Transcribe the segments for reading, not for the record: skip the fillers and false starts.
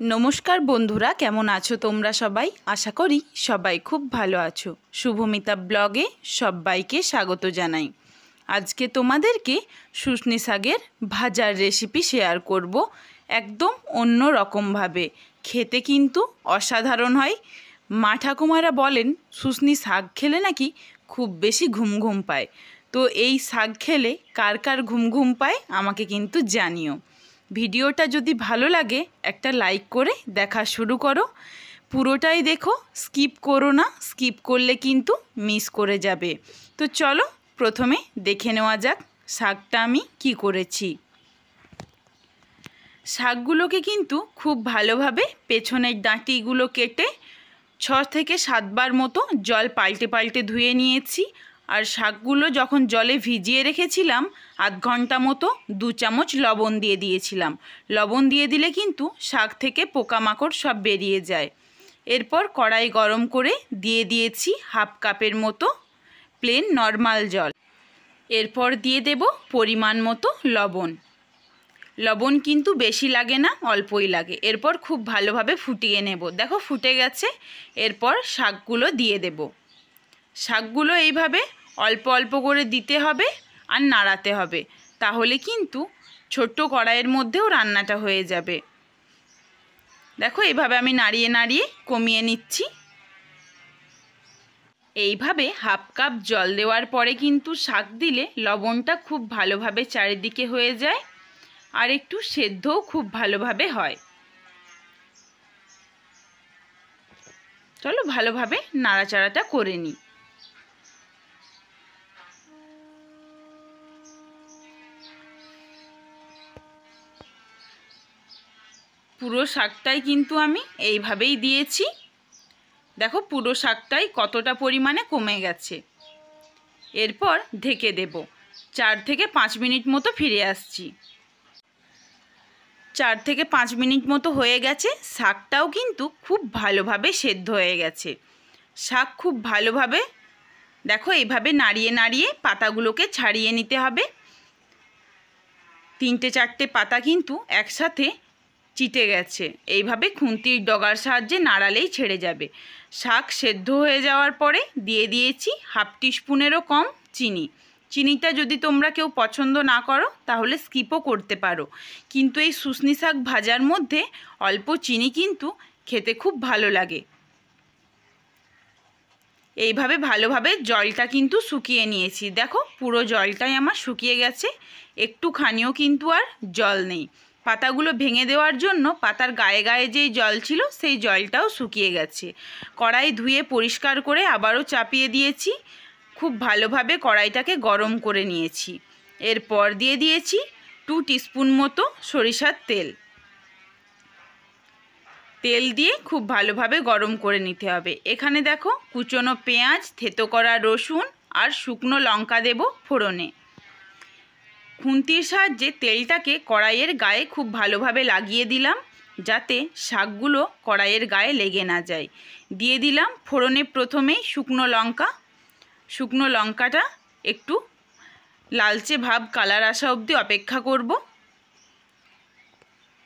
नमस्कार बंधुरा केमन आछो तोमरा सबाई आशा करी सबाई खूब भालो आछो। शुभमिता ब्लगे सबाइके स्वागत जानाई। आज के तोमादेरके शुष्नी शाकेर भाजार रेसिपि शेयर करब एकदम अन्य रकम भावे। खेते किन्तु असाधारण हय। मा ठाकुमारा बोलेन शुष्नी शाक खेले नाकि खूब बेशी घुम घुम पाय। तो एई शाक खेले कार कार घुम घुम पाय आमाके किन्तु जानियो। ভিডিওটা যদি ভালো লাগে একটা লাইক করে দেখা শুরু করো। পুরোটাই দেখো, স্কিপ করো না, স্কিপ করলে কিন্তু মিস করে যাবে। তো চলো প্রথমে দেখে নেওয়া যাক শাকটা আমি কি করেছি। শাকগুলোকে কিন্তু খুব ভালোভাবে পেছনের ডাঁটিগুলো কেটে 6 থেকে 7 বার মতো জল পাল্টে পাল্টে ধুয়ে নিয়েছি। আর শাকগুলো যখন জলে ভিজিয়ে রেখেছিলাম আধ ঘন্টা মতো 2 চামচ লবণ দিয়ে দিয়েছিলাম। লবণ দিয়ে দিলে কিন্তু শাক থেকে পোকামাকড় সব বেরিয়ে যায়। এরপর কড়াই গরম করে দিয়ে দিয়েছি হাফ কাপের মতো প্লেন নর্মাল জল। এরপর দিয়ে দেব পরিমাণ মতো লবণ। লবণ কিন্তু বেশি লাগে না, অল্পই লাগে। এরপর খুব ভালোভাবে ফুটিয়ে নেব। দেখো ফুটে গেছে। এরপর শাকগুলো দিয়ে দেব। শাকগুলো এইভাবে অল্প অল্প করে দিতে হবে আর নাড়াতে হবে, তাহলে কিন্তু ছোট্ট কড়াইয়ের মধ্যেও রান্নাটা হয়ে যাবে। দেখো এইভাবে আমি নাড়িয়ে নাড়িয়ে কমিয়ে নিচ্ছি। এইভাবে হাফ কাপ জল দেওয়ার পরে কিন্তু শাক দিলে লবণটা খুব ভালোভাবে চারিদিকে হয়ে যায় আর একটু সেদ্ধও খুব ভালোভাবে হয়। চলো ভালোভাবে নাড়াচাড়াটা করে নিই। পুরো শাকটাই কিন্তু আমি এইভাবেই দিয়েছি। দেখো পুরো শাকটাই কতটা পরিমাণে কমে গেছে। এরপর ঢেকে দেব। 4 থেকে 5 মিনিট মতো ফিরে আসছি। 4 থেকে 5 মিনিট মতো হয়ে গেছে। শাকটাও কিন্তু খুব ভালোভাবে সেদ্ধ হয়ে গেছে। শাক খুব ভালোভাবে দেখো এইভাবে নাড়িয়ে নাড়িয়ে পাতাগুলোকে ছাড়িয়ে নিতে হবে। 3-4টে পাতা কিন্তু একসাথে চিটে গেছে। এইভাবে খুন্তির ডগার সাহায্যে নাড়ালেই ছেড়ে যাবে। শাক সেদ্ধ হয়ে যাওয়ার পরে দিয়ে দিয়েছি হাফ টিস্পুনেরও কম চিনি। চিনিটা যদি তোমরা কেউ পছন্দ না করো তাহলে স্কিপও করতে পারো, কিন্তু এই শুষ্নী শাক ভাজার মধ্যে অল্প চিনি কিন্তু খেতে খুব ভালো লাগে। এইভাবে ভালোভাবে জলটা কিন্তু শুকিয়ে নিয়েছি। দেখো পুরো জলটাই আমার শুকিয়ে গেছে, একটুখানিও কিন্তু আর জল নেই। পাতাগুলো ভেঙে দেওয়ার জন্য পাতার গায়ে গায়ে যেই জল ছিল সেই জলটাও শুকিয়ে গেছে। কড়াই ধুয়ে পরিষ্কার করে আবারও চাপিয়ে দিয়েছি। খুব ভালোভাবে কড়াইটাকে গরম করে নিয়েছি। এরপর দিয়ে দিয়েছি 2 টিস্পুন মতো সরিষার তেল। তেল দিয়ে খুব ভালোভাবে গরম করে নিতে হবে। এখানে দেখো কুচনো পেঁয়াজ, থেতো করা রসুন আর শুকনো লঙ্কা দেব ফোড়নে। খুন্তির সাহায্যে তেলটাকে কড়াইয়ের গায়ে খুব ভালোভাবে লাগিয়ে দিলাম যাতে শাকগুলো কড়াইয়ের গায়ে লেগে না যায়। দিয়ে দিলাম ফোড়নে প্রথমেই শুকনো লঙ্কা। শুকনো লঙ্কাটা একটু লালচে ভাব কালার আসা অবধি অপেক্ষা করব।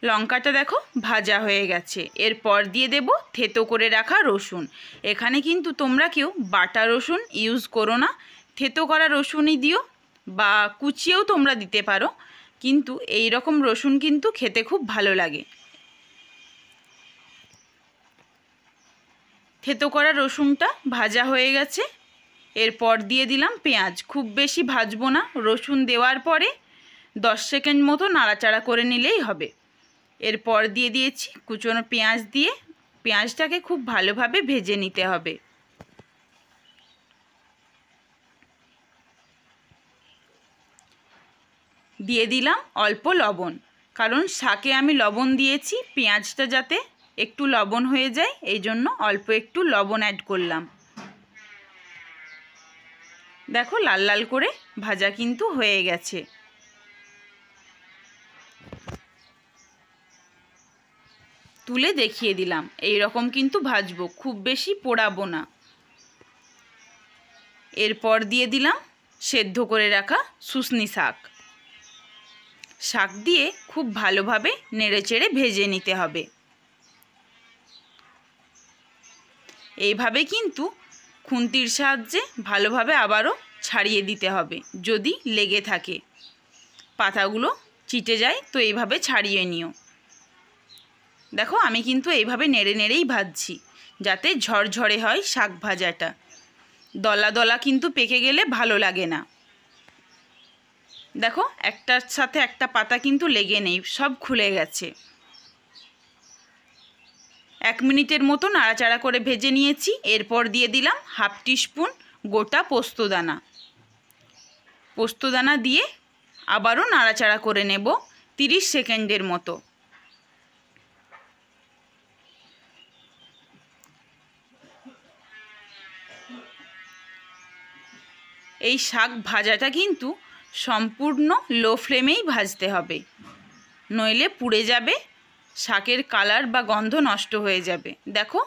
লঙ্কাটা দেখো ভাজা হয়ে গেছে। এরপর দিয়ে দেব থেতো করে রাখা রসুন। এখানে কিন্তু তোমরা কেউ বাটা রসুন ইউজ করো না, থেতো করা রসুনই দিও বা কুচিয়েও তোমরা দিতে পারো, কিন্তু এই রকম রসুন কিন্তু খেতে খুব ভালো লাগে। থেতো করা রসুনটা ভাজা হয়ে গেছে। এরপর দিয়ে দিলাম পেঁয়াজ। খুব বেশি ভাজবো না, রসুন দেওয়ার পরে 10 সেকেন্ড মতো নাড়াচাড়া করে নিলেই হবে। এরপর দিয়ে দিয়েছি কুচনো পেঁয়াজ। দিয়ে পেঁয়াজটাকে খুব ভালোভাবে ভেজে নিতে হবে। দিয়ে দিলাম অল্প লবণ, কারণ শাকে আমি লবণ দিয়েছি, পেঁয়াজটা যাতে একটু লবণ হয়ে যায় এই জন্য অল্প একটু লবণ অ্যাড করলাম। দেখো লাল লাল করে ভাজা কিন্তু হয়ে গেছে। তুলে দেখিয়ে দিলাম, এই রকম কিন্তু ভাজবো, খুব বেশি পোড়াবো না। এরপর দিয়ে দিলাম সেদ্ধ করে রাখা শুষ্নী শাক। শাক দিয়ে খুব ভালোভাবে নেড়েচেড়ে ভেজে নিতে হবে। এইভাবে কিন্তু খুন্তির সাহায্যে ভালোভাবে আবারও ছাড়িয়ে দিতে হবে। যদি লেগে থাকে, পাতাগুলো চিটে যায়, তো এইভাবে ছাড়িয়ে নিও। দেখো আমি কিন্তু এইভাবে নেড়ে নেড়েই ভাজছি, যাতে ঝরঝরে হয় শাক ভাজাটা। দলা দলা কিন্তু পেকে গেলে ভালো লাগে না। দেখো একটার সাথে একটা পাতা কিন্তু লেগে নেই, সব খুলে গেছে। 1 মিনিটের মতো নাড়াচাড়া করে ভেজে নিয়েছি। এরপর দিয়ে দিলাম 1/2 টিস্পুন গোটা পোস্তদানা। পোস্তদানা দিয়ে আবারও নাড়াচাড়া করে নেব 30 সেকেন্ডের মতো। এই শাক ভাজাটা কিন্তু সম্পূর্ণ লো ফ্লেমেই ভাজতে হবে, নইলে পুড়ে যাবে, শাকের কালার বা গন্ধ নষ্ট হয়ে যাবে। দেখো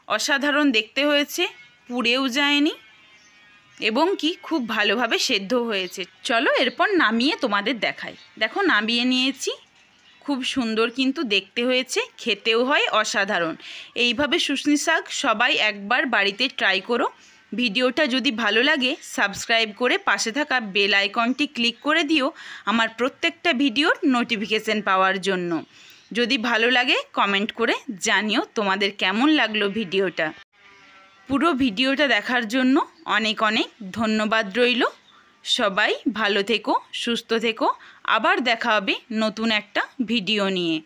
অসাধারণ দেখতে হয়েছে, পুড়েও যায়নি এবং কি খুব ভালোভাবে সেদ্ধ হয়েছে। চলো এরপর নামিয়ে তোমাদের দেখাই। দেখো নামিয়ে নিয়েছি, খুব সুন্দর কিন্তু দেখতে হয়েছে, খেতেও হয় অসাধারণ। এইভাবে শুশনি শাক সবাই একবার বাড়িতে ট্রাই করো। ভিডিওটা যদি ভালো লাগে সাবস্ক্রাইব করে পাশে থাকা বেল আইকনটি ক্লিক করে দিও আমার প্রত্যেকটা ভিডিওর নোটিফিকেশন পাওয়ার জন্য। যদি ভালো লাগে কমেন্ট করে জানিও তোমাদের কেমন লাগলো ভিডিওটা। পুরো ভিডিওটা দেখার জন্য অনেক অনেক ধন্যবাদ রইল। সবাই ভালো থেকো, সুস্থ থেকো। আবার দেখা হবে নতুন একটা ভিডিও নিয়ে।